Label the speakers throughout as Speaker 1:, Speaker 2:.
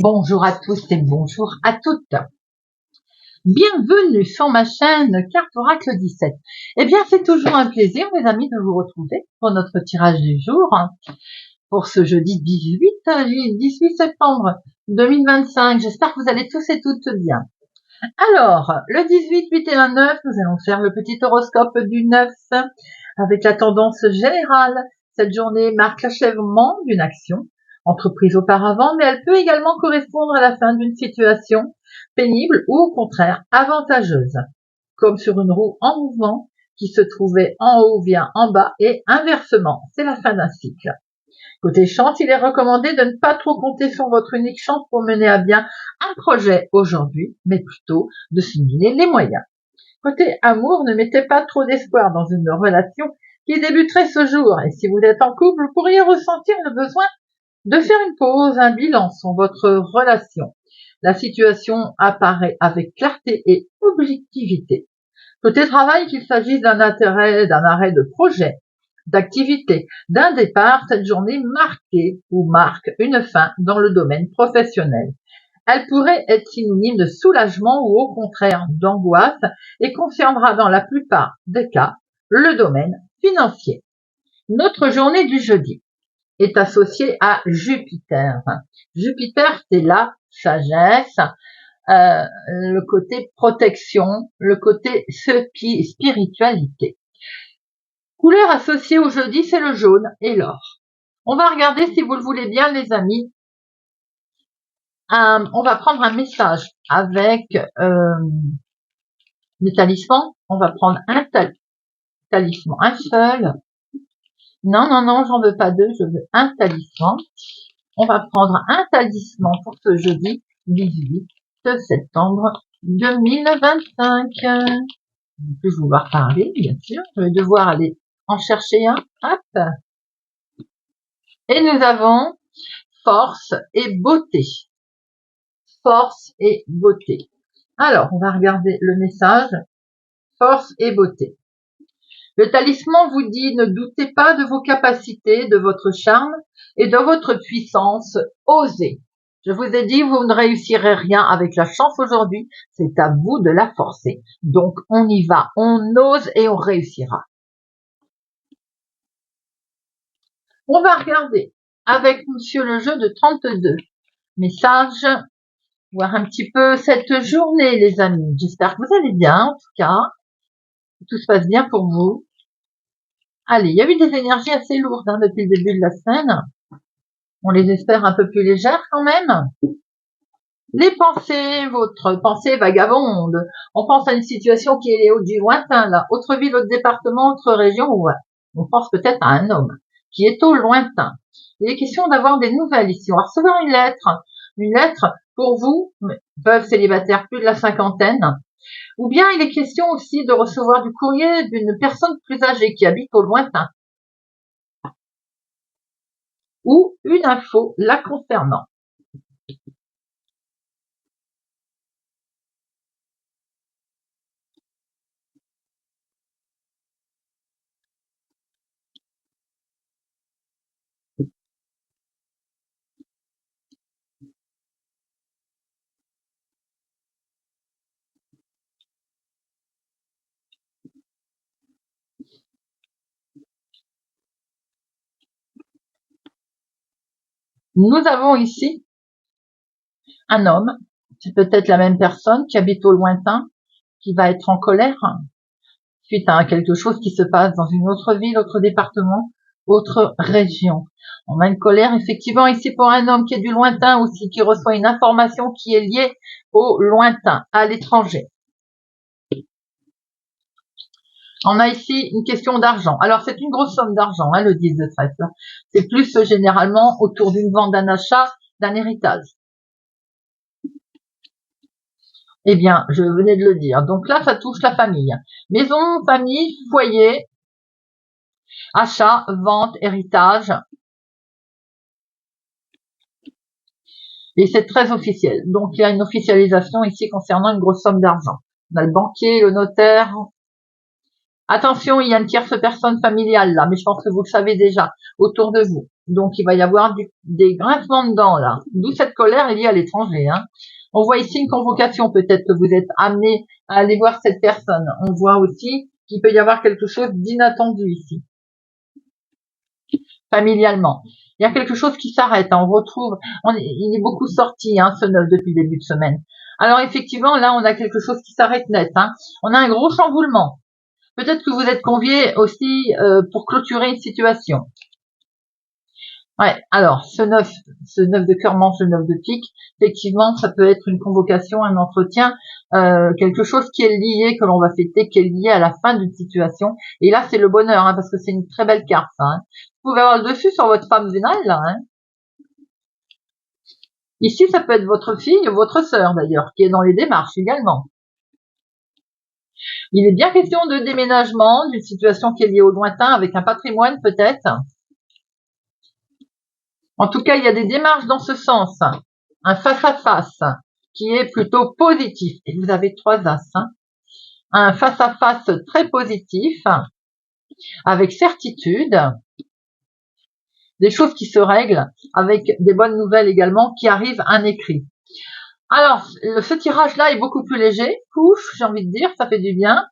Speaker 1: Bonjour à tous et bonjour à toutes. Bienvenue sur ma chaîne Carte Oracle 17. Eh bien, c'est toujours un plaisir, mes amis, de vous retrouver pour notre tirage du jour, pour ce jeudi 18 septembre 2025. J'espère que vous allez tous et toutes bien. Alors, le 18, 8 et le 9, nous allons faire le petit horoscope du 9 avec la tendance générale. Cette journée marque l'achèvement d'une action entreprise auparavant, mais elle peut également correspondre à la fin d'une situation pénible ou au contraire avantageuse, comme sur une roue en mouvement qui se trouvait en haut vient en bas et inversement, c'est la fin d'un cycle. Côté chance, il est recommandé de ne pas trop compter sur votre unique chance pour mener à bien un projet aujourd'hui, mais plutôt de signer les moyens. Côté amour, ne mettez pas trop d'espoir dans une relation qui débuterait ce jour, et si vous êtes en couple, vous pourriez ressentir le besoin de faire une pause, un bilan sur votre relation. La situation apparaît avec clarté et objectivité. Côté travail, qu'il s'agisse d'un intérêt, d'un arrêt de projet, d'activité, d'un départ, cette journée marque une fin dans le domaine professionnel. Elle pourrait être synonyme de soulagement ou au contraire d'angoisse et concernera dans la plupart des cas le domaine financier. Notre journée du jeudi est associée à Jupiter. Jupiter, c'est la sagesse, le côté protection, le côté spiritualité. Couleur associée au jeudi, c'est le jaune et l'or. On va regarder, si vous le voulez bien, les amis. On va prendre un message avec des talismans. On va prendre un talisman, un seul. Non, j'en veux pas deux, je veux un talisman. On va prendre un talisman pour ce jeudi 18 septembre 2025. Je vais vouloir parler, bien sûr. Je vais devoir aller en chercher un. Hop. Et nous avons force et beauté. Force et beauté. Alors, on va regarder le message. Force et beauté. Le talisman vous dit: ne doutez pas de vos capacités, de votre charme et de votre puissance. Osez. Je vous ai dit, vous ne réussirez rien avec la chance aujourd'hui. C'est à vous de la forcer. Donc, on y va, on ose et on réussira. On va regarder avec monsieur le jeu de 32. Message. Voir un petit peu cette journée, les amis. J'espère que vous allez bien, en tout cas. Que tout se passe bien pour vous. Allez, il y a eu des énergies assez lourdes depuis le début de la semaine. On les espère un peu plus légères quand même. Les pensées, votre pensée vagabonde. On pense à une situation qui est du lointain, là. Autre ville, autre département, autre région. Ouais. On pense peut-être à un homme qui est au lointain. Il est question d'avoir des nouvelles ici. On va recevoir une lettre. Une lettre pour vous, veuve célibataire, plus de la cinquantaine. Ou bien il est question aussi de recevoir du courrier d'une personne plus âgée qui habite au lointain. Ou une info la concernant. Nous avons ici un homme, c'est peut-être la même personne qui habite au lointain, qui va être en colère suite à quelque chose qui se passe dans une autre ville, autre département, autre région. On a une colère effectivement ici pour un homme qui est du lointain aussi, qui reçoit une information qui est liée au lointain, à l'étranger. On a ici une question d'argent. Alors, c'est une grosse somme d'argent, le 10 de trèfle. C'est plus généralement autour d'une vente, d'un achat, d'un héritage. Eh bien, je venais de le dire. Donc là, ça touche la famille. Maison, famille, foyer, achat, vente, héritage. Et c'est très officiel. Donc, il y a une officialisation ici concernant une grosse somme d'argent. On a le banquier, le notaire. Attention, il y a une tierce personne familiale là, mais je pense que vous le savez déjà, autour de vous. Donc, il va y avoir des grincements de dents, là. D'où cette colère liée à l'étranger, hein. On voit ici une convocation, peut-être que vous êtes amené à aller voir cette personne. On voit aussi qu'il peut y avoir quelque chose d'inattendu ici, familialement. Il y a quelque chose qui s'arrête, hein. On retrouve, il est beaucoup sorti, hein, ce 9 depuis le début de semaine. Alors, effectivement, là, on a quelque chose qui s'arrête net, hein. On a un gros chamboulement. Peut-être que vous êtes convié aussi pour clôturer une situation. Ouais, alors ce 9 de cœur mange le 9 de pique, effectivement, ça peut être une convocation, un entretien, quelque chose qui est lié, que l'on va fêter, qui est lié à la fin d'une situation. Et là, c'est le bonheur, hein, parce que c'est une très belle carte, ça, hein. Vous pouvez avoir le dessus sur votre femme vénale, là, hein. Ici, ça peut être votre fille ou votre sœur, d'ailleurs, qui est dans les démarches également. Il est bien question de déménagement, d'une situation qui est liée au lointain, avec un patrimoine peut-être. En tout cas, il y a des démarches dans ce sens, un face-à-face qui est plutôt positif. Et vous avez 3 as, hein. Un face-à-face très positif, avec certitude, des choses qui se règlent, avec des bonnes nouvelles également qui arrivent à un écrit. Alors, ce tirage-là est beaucoup plus léger. Ouf, j'ai envie de dire, ça fait du bien.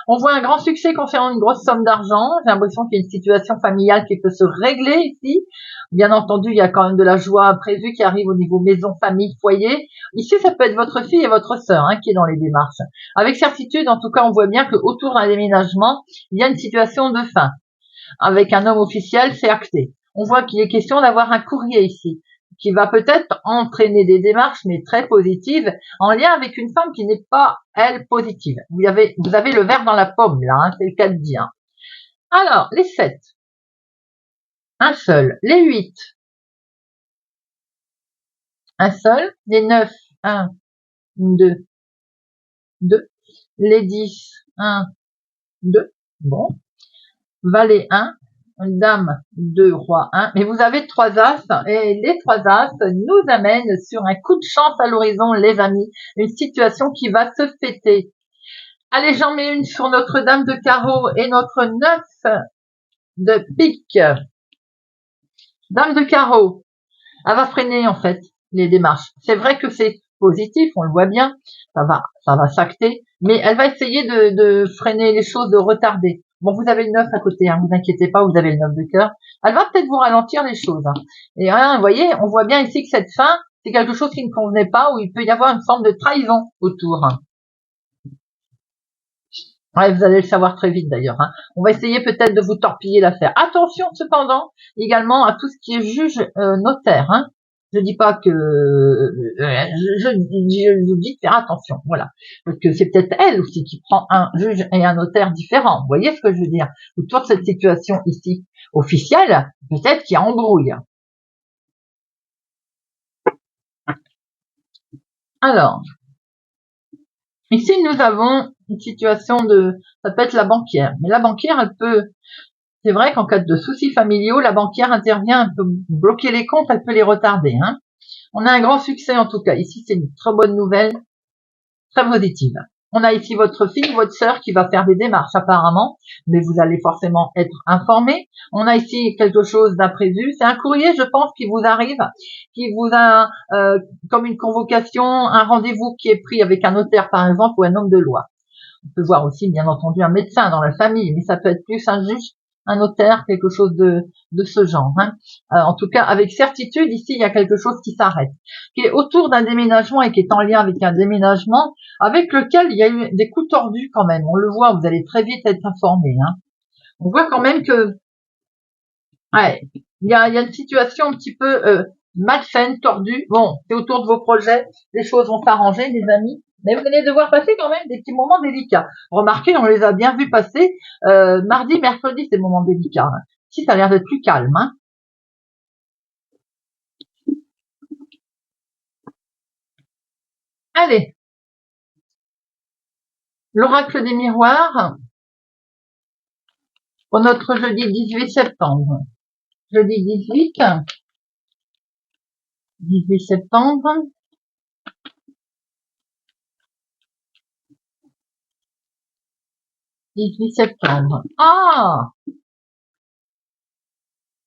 Speaker 1: On voit un grand succès concernant une grosse somme d'argent. J'ai l'impression qu'il y a une situation familiale qui peut se régler ici. Bien entendu, il y a quand même de la joie prévue qui arrive au niveau maison, famille, foyer. Ici, ça peut être votre fille et votre sœur, hein, qui est dans les démarches. Avec certitude, en tout cas, on voit bien que autour d'un déménagement, il y a une situation de fin. Avec un homme officiel, c'est acté. On voit qu'il est question d'avoir un courrier ici, qui va peut-être entraîner des démarches, mais très positives, en lien avec une femme qui n'est pas, elle, positive. Vous avez le verre dans la pomme, là, hein, c'est le cas de dire. Alors, les 7, un seul. Les 8, un seul. Les 9, 1, 2, 2. Les 10, 1, 2. Bon. Valet 1, Dame 2, Roi 1. Mais vous avez 3 as, et les 3 as nous amènent sur un coup de chance à l'horizon, les amis. Une situation qui va se fêter. Allez, j'en mets une sur notre Dame de carreau et notre 9 de pique. Dame de carreau, elle va freiner en fait les démarches. C'est vrai que c'est positif, on le voit bien, ça va s'acter, mais elle va essayer de freiner les choses, de retarder. Bon, vous avez le 9 à côté, hein, vous inquiétez pas, vous avez le 9 de cœur. Elle va peut-être vous ralentir les choses, hein. Et hein, vous voyez, on voit bien ici que cette fin, c'est quelque chose qui ne convenait pas, où il peut y avoir une forme de trahison autour. Ouais, vous allez le savoir très vite d'ailleurs, hein. On va essayer peut-être de vous torpiller l'affaire. Attention cependant également à tout ce qui est juge notaire, hein. Je dis pas que je vous dis de faire attention, voilà, parce que c'est peut-être elle aussi qui prend un juge et un notaire différent. Vous voyez ce que je veux dire? Autour de cette situation ici officielle, peut-être qu'il y a embrouille. Alors, ici nous avons une situation ça peut être la banquière, mais la banquière elle peut. C'est vrai qu'en cas de soucis familiaux, la banquière intervient, elle peut bloquer les comptes, elle peut les retarder, hein. On a un grand succès en tout cas. Ici, c'est une très bonne nouvelle, très positive. On a ici votre fille, votre sœur qui va faire des démarches apparemment, mais vous allez forcément être informé. On a ici quelque chose d'imprévu. C'est un courrier, je pense, qui vous arrive, qui vous a comme une convocation, un rendez-vous qui est pris avec un notaire par exemple ou un homme de loi. On peut voir aussi, bien entendu, un médecin dans la famille, mais ça peut être plus un juge, un notaire, quelque chose de ce genre, hein. En tout cas, avec certitude, ici, il y a quelque chose qui s'arrête, qui est autour d'un déménagement et qui est en lien avec un déménagement avec lequel il y a eu des coups tordus quand même. On le voit, vous allez très vite être informé, hein. On voit quand même que, ouais, il y a une situation un petit peu malsaine, tordue. Bon, c'est autour de vos projets, les choses vont s'arranger, les amis. Mais vous allez devoir passer quand même des petits moments délicats. Remarquez, on les a bien vus passer mardi, mercredi, ces moments délicats, hein. Si, ça a l'air d'être plus calme, hein. Allez, l'oracle des miroirs pour notre jeudi 18 septembre. Jeudi 18 septembre. 18 septembre. Ah!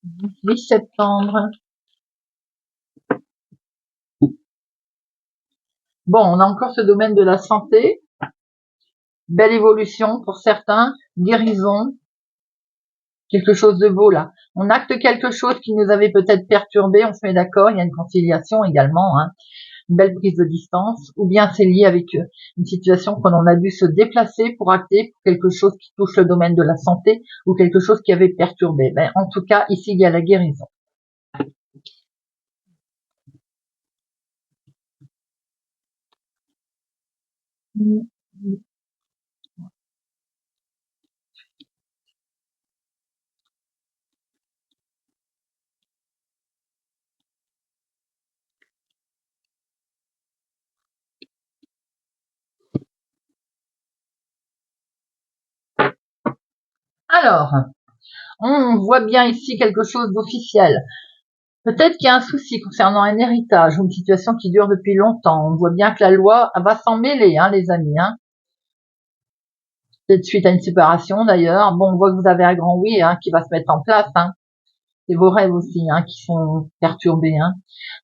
Speaker 1: 18 septembre. Bon, on a encore ce domaine de la santé. Belle évolution pour certains. Guérison. Quelque chose de beau là. On acte quelque chose qui nous avait peut-être perturbé, on se met d'accord, il y a une conciliation également, hein. Une belle prise de distance, ou bien c'est lié avec une situation qu'on en a dû se déplacer pour acter pour quelque chose qui touche le domaine de la santé ou quelque chose qui avait perturbé. Ben, en tout cas, ici, il y a la guérison. Alors, on voit bien ici quelque chose d'officiel. Peut-être qu'il y a un souci concernant un héritage ou une situation qui dure depuis longtemps. On voit bien que la loi va s'en mêler, hein, les amis, hein. Peut-être suite à une séparation d'ailleurs. Bon, on voit que vous avez un grand oui, hein, qui va se mettre en place, hein. C'est vos rêves aussi, hein, qui sont perturbés, hein.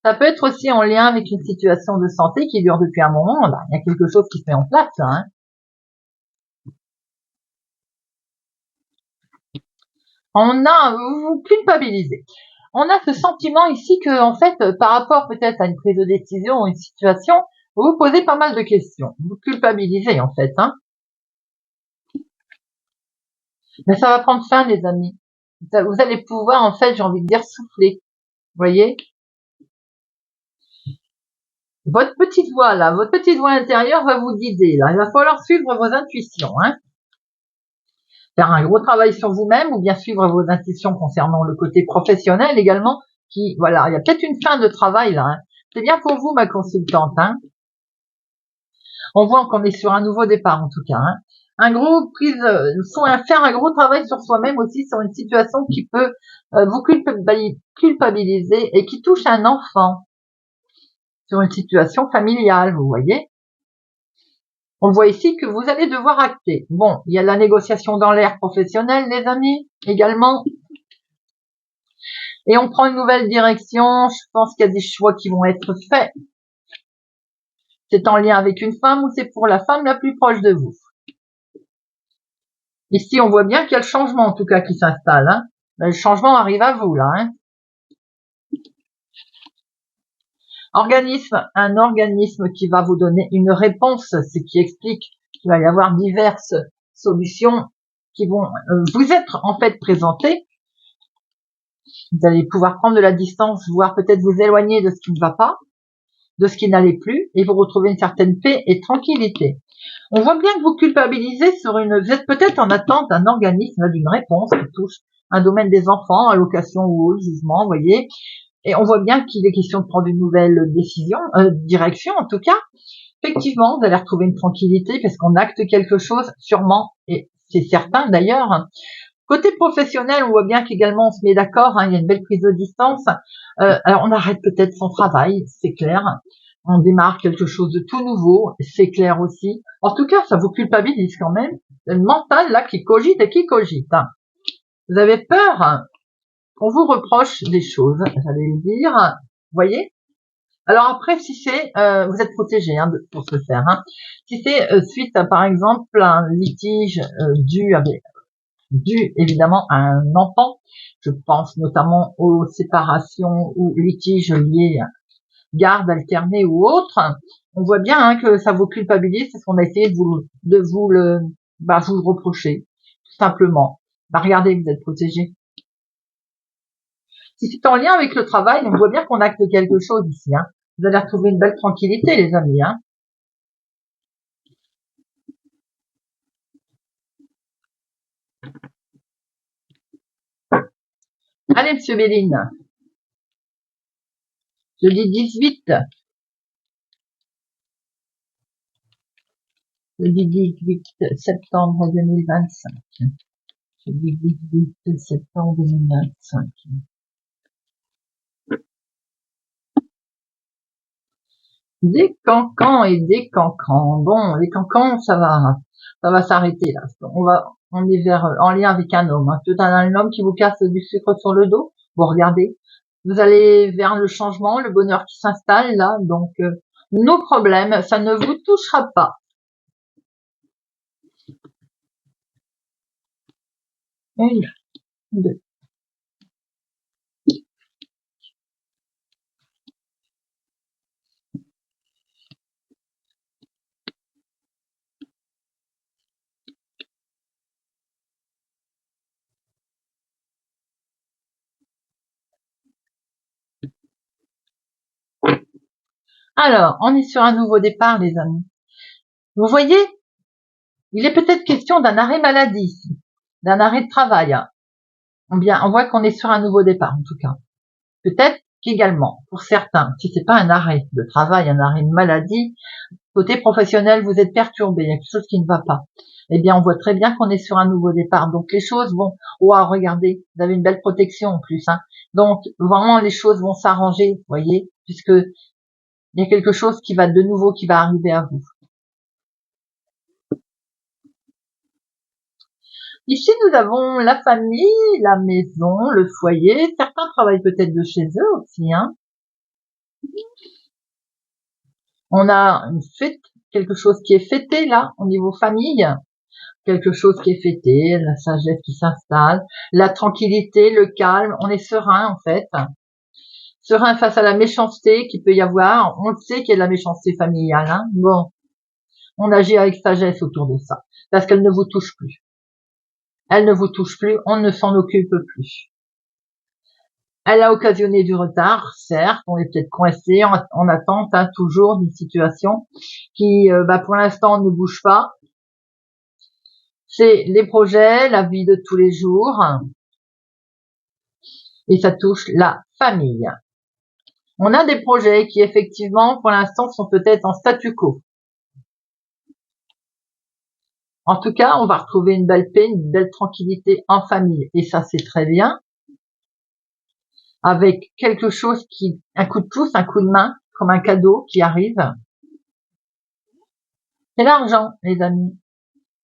Speaker 1: Ça peut être aussi en lien avec une situation de santé qui dure depuis un moment. Là, il y a quelque chose qui se met en place, là, hein. On a, vous culpabilisez. On a ce sentiment ici que, en fait, par rapport peut-être à une prise de décision ou une situation, vous vous posez pas mal de questions. Vous culpabilisez, en fait, hein. Mais ça va prendre fin, les amis. Vous allez pouvoir, en fait, j'ai envie de dire, souffler. Vous voyez? Votre petite voix, là, votre petite voix intérieure va vous guider, là. Il va falloir suivre vos intuitions, hein. Faire un gros travail sur vous-même ou bien suivre vos intuitions concernant le côté professionnel également, qui, voilà, il y a peut-être une fin de travail, là, hein. C'est bien pour vous, ma consultante, hein. On voit qu'on est sur un nouveau départ, en tout cas, hein. Un gros prise, faire un gros travail sur soi-même aussi, sur une situation qui peut vous culpabiliser et qui touche un enfant, sur une situation familiale, vous voyez. On voit ici que vous allez devoir acter. Bon, il y a la négociation dans l'ère professionnelle, les amis, également. Et on prend une nouvelle direction. Je pense qu'il y a des choix qui vont être faits. C'est en lien avec une femme ou c'est pour la femme la plus proche de vous. Ici, on voit bien qu'il y a le changement, en tout cas, qui s'installe, hein. Le changement arrive à vous, là, hein. Un organisme qui va vous donner une réponse, ce qui explique qu'il va y avoir diverses solutions qui vont vous être en fait présentées. Vous allez pouvoir prendre de la distance, voire peut-être vous éloigner de ce qui ne va pas, de ce qui n'allait plus, et vous retrouver une certaine paix et tranquillité. On voit bien que vous culpabilisez vous êtes peut-être en attente d'un organisme, d'une réponse qui touche un domaine des enfants, allocation ou au jugement, vous voyez. Et on voit bien qu'il est question de prendre une nouvelle direction en tout cas. Effectivement, vous allez retrouver une tranquillité parce qu'on acte quelque chose sûrement, et c'est certain d'ailleurs. Côté professionnel, on voit bien qu'également on se met d'accord, hein, il y a une belle prise de distance. Alors on arrête peut-être son travail, c'est clair. On démarre quelque chose de tout nouveau, c'est clair aussi. En tout cas, ça vous culpabilise quand même. C'est le mental là qui cogite et qui cogite, hein. Vous avez peur, hein, qu'on vous reproche des choses, j'allais le dire. Vous voyez? Alors après, si c'est, vous êtes protégé, hein, pour ce faire, hein. Si c'est suite à, par exemple, un litige dû évidemment à un enfant, je pense notamment aux séparations ou litiges liés à garde alternée ou autre, on voit bien, hein, que ça vous culpabilise, c'est ce qu'on a essayé de vous le reprocher, tout simplement. Regardez, vous êtes protégé. Si c'est en lien avec le travail, on voit bien qu'on acte quelque chose ici, hein. Vous allez retrouver une belle tranquillité, les amis, hein. Allez, monsieur Béline. Je dis 18. Je dis 18 septembre 2025. Je dis 18 septembre 2025. Des cancans et des cancans. Bon, les cancans, ça va s'arrêter là. On est en lien avec un homme, hein. Tout un homme qui vous casse du sucre sur le dos. Vous regardez, vous allez vers le changement, le bonheur qui s'installe là, donc nos problèmes, ça ne vous touchera pas. Une, deux. Alors, on est sur un nouveau départ, les amis. Vous voyez, il est peut-être question d'un arrêt maladie ici, d'un arrêt de travail. Bien, on voit qu'on est sur un nouveau départ, en tout cas. Peut-être qu'également, pour certains, si c'est pas un arrêt de travail, un arrêt de maladie, côté professionnel, vous êtes perturbé, il y a quelque chose qui ne va pas. Eh bien, on voit très bien qu'on est sur un nouveau départ. Donc, les choses vont, waouh, regardez, vous avez une belle protection en plus, hein. Donc, vraiment, les choses vont s'arranger, vous voyez, puisque il y a quelque chose qui va de nouveau, qui va arriver à vous. Ici, nous avons la famille, la maison, le foyer. Certains travaillent peut-être de chez eux aussi, hein. On a une fête, quelque chose qui est fêté là, au niveau famille. Quelque chose qui est fêté, la sagesse qui s'installe, la tranquillité, le calme. On est serein, en fait. Serein face à la méchanceté qu'il peut y avoir. On le sait qu'il y a de la méchanceté familiale, hein. Bon. On agit avec sagesse autour de ça. Parce qu'elle ne vous touche plus. Elle ne vous touche plus, on ne s'en occupe plus. Elle a occasionné du retard, certes, on est peut-être coincé en attente, hein, toujours d'une situation qui, pour l'instant, ne bouge pas. C'est les projets, la vie de tous les jours, et ça touche la famille. On a des projets qui, effectivement, pour l'instant, sont peut-être en statu quo. En tout cas, on va retrouver une belle paix, une belle tranquillité en famille, et ça, c'est très bien. Avec quelque chose qui, un coup de pouce, un coup de main, comme un cadeau qui arrive. C'est l'argent, les amis.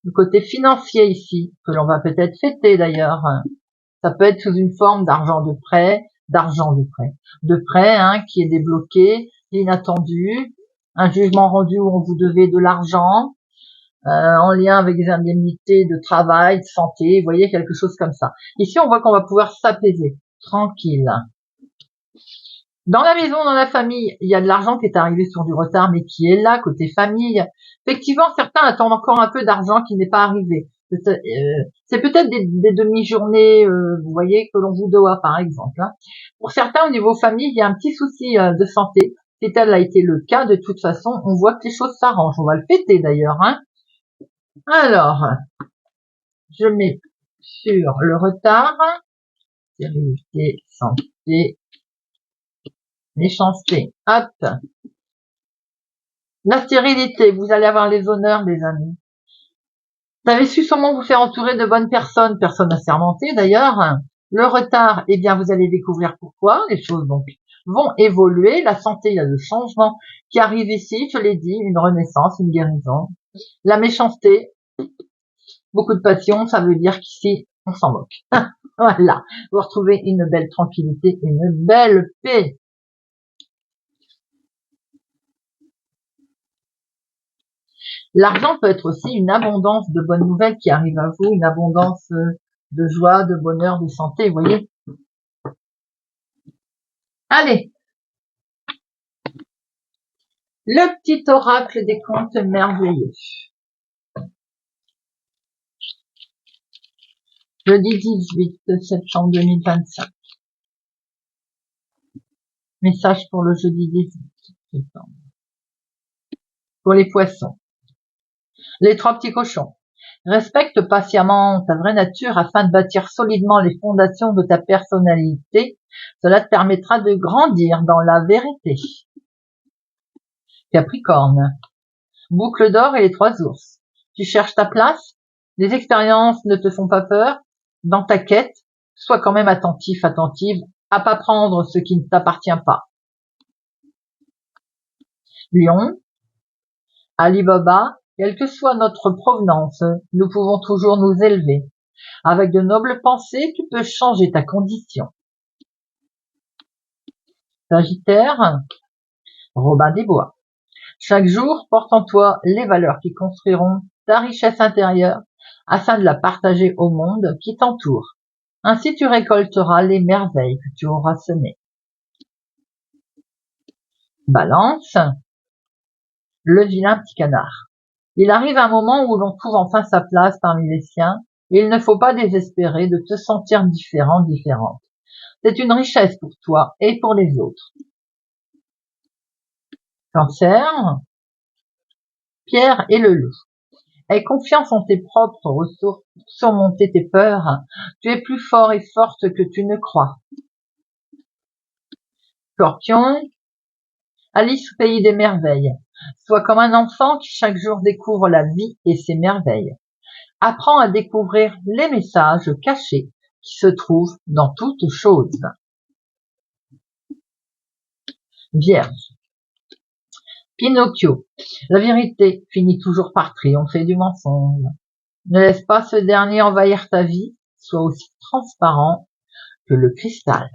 Speaker 1: Le côté financier ici, que l'on va peut-être fêter d'ailleurs. Ça peut être sous une forme de prêt, hein, qui est débloqué, inattendu, un jugement rendu où on vous devait de l'argent, en lien avec des indemnités de travail, de santé, vous voyez, quelque chose comme ça. Ici, on voit qu'on va pouvoir s'apaiser, tranquille. Dans la maison, dans la famille, il y a de l'argent qui est arrivé sur du retard, mais qui est là, côté famille. Effectivement, certains attendent encore un peu d'argent qui n'est pas arrivé. C'est peut-être des demi-journées, vous voyez, que l'on vous doit, par exemple, hein. Pour certains, au niveau famille, il y a un petit souci de santé. Si tel a été le cas, de toute façon, on voit que les choses s'arrangent. On va le fêter d'ailleurs, hein. Alors, je mets sur le retard, sérénité, santé, méchanceté, hop. La stérilité, vous allez avoir les honneurs, les amis. Vous avez su sûrement vous faire entourer de bonnes personnes assermentées d'ailleurs. Le retard, eh bien, vous allez découvrir pourquoi. Les choses donc vont évoluer. La santé, il y a le changement qui arrive ici, je l'ai dit, une renaissance, une guérison. La méchanceté, beaucoup de passion, ça veut dire qu'ici, on s'en moque. Voilà, vous retrouvez une belle tranquillité, une belle paix. L'argent peut être aussi une abondance de bonnes nouvelles qui arrivent à vous, une abondance de joie, de bonheur, de santé, vous voyez. Allez, le petit oracle des contes merveilleux. Jeudi 18 septembre 2025. Message pour le jeudi 18 septembre. Pour les poissons. Les trois petits cochons. Respecte patiemment ta vraie nature afin de bâtir solidement les fondations de ta personnalité. Cela te permettra de grandir dans la vérité. Capricorne. Boucle d'or et les trois ours. Tu cherches ta place. Les expériences ne te font pas peur. Dans ta quête, sois quand même attentive à pas prendre ce qui ne t'appartient pas. Lion. Alibaba. Quelle que soit notre provenance, nous pouvons toujours nous élever. Avec de nobles pensées, tu peux changer ta condition. Sagittaire, Robin des Bois. Chaque jour porte en toi les valeurs qui construiront ta richesse intérieure afin de la partager au monde qui t'entoure. Ainsi tu récolteras les merveilles que tu auras semées. Balance, le vilain petit canard. Il arrive un moment où l'on trouve enfin sa place parmi les siens, et il ne faut pas désespérer de te sentir différent, différente. C'est une richesse pour toi et pour les autres. Cancer, Pierre et le loup. Aie confiance en tes propres ressources pour surmonter tes peurs. Tu es plus fort et forte que tu ne crois. Scorpion, Alice au pays des merveilles. Sois comme un enfant qui chaque jour découvre la vie et ses merveilles. Apprends à découvrir les messages cachés qui se trouvent dans toute chose. Vierge, Pinocchio. La vérité finit toujours par triompher du mensonge. Ne laisse pas ce dernier envahir ta vie. Sois aussi transparent que le cristal.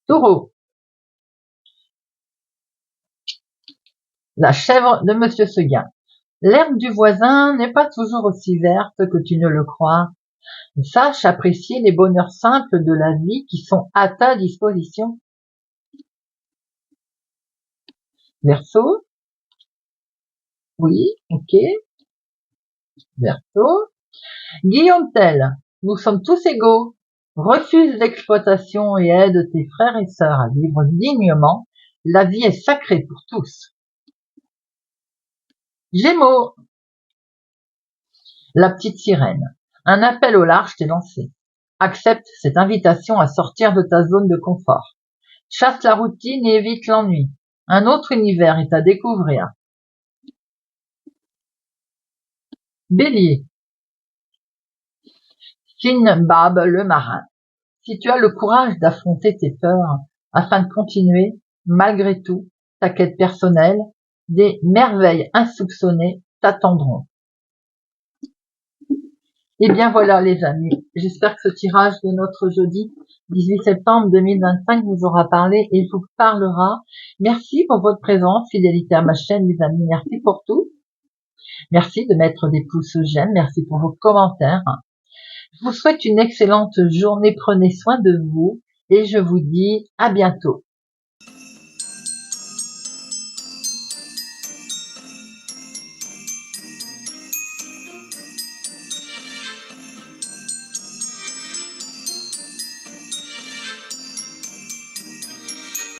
Speaker 1: Taureau, la chèvre de Monsieur Seguin. L'herbe du voisin n'est pas toujours aussi verte que tu ne le crois. Sache apprécier les bonheurs simples de la vie qui sont à ta disposition. Verseau, oui, ok. Verseau, Guillaume Tell, nous sommes tous égaux. Refuse l'exploitation et aide tes frères et sœurs à vivre dignement. La vie est sacrée pour tous. Gémeaux, la petite sirène. Un appel au large t'est lancé. Accepte cette invitation à sortir de ta zone de confort. Chasse la routine et évite l'ennui. Un autre univers est à découvrir. Bélier, Sinbad le marin. Si tu as le courage d'affronter tes peurs afin de continuer, malgré tout, ta quête personnelle, des merveilles insoupçonnées t'attendront. Et bien voilà les amis, j'espère que ce tirage de notre jeudi 18 septembre 2025 vous aura parlé et vous parlera. Merci pour votre présence, fidélité à ma chaîne les amis, merci pour tout. Merci de mettre des pouces j'aime, merci pour vos commentaires. Je vous souhaite une excellente journée, prenez soin de vous et je vous dis à bientôt.